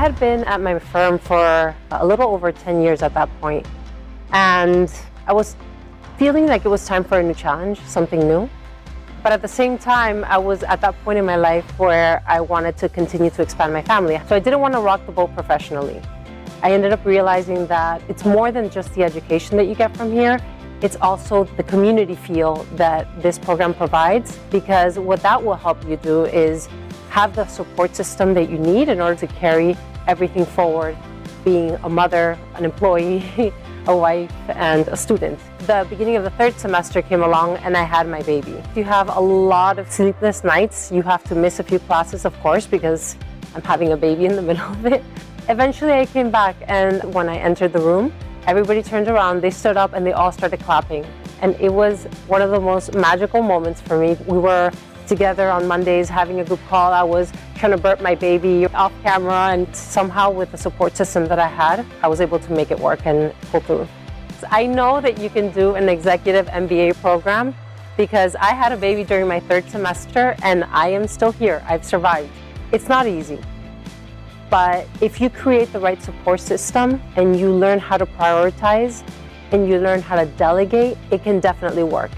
had been at my firm for a little over 10 years at that point, and I was feeling like it was time for a new challenge, something new. But at the same time, I was at that point in my life where I wanted to continue to expand my family. So I didn't want to rock the boat professionally. I ended up realizing that it's more than just the education that you get from here. It's also the community feel that this program provides, because what that will help you do is have the support system that you need in order to carry everything forward, being a mother, an employee, a wife, and a student. The beginning of the third semester came along and I had my baby. You have a lot of sleepless nights. You have to miss a few classes, of course, because I'm having a baby in the middle of it. Eventually I came back, and when I entered the room, everybody turned around, they stood up, and they all started clapping. And it was one of the most magical moments for me. We were together on Mondays having a group call. I was trying to burp my baby off camera, and somehow with the support system that I had, I was able to make it work and pull through. I know that you can do an executive MBA program because I had a baby during my third semester and I am still here. I've survived. It's not easy, but if you create the right support system and you learn how to prioritize and you learn how to delegate, it can definitely work.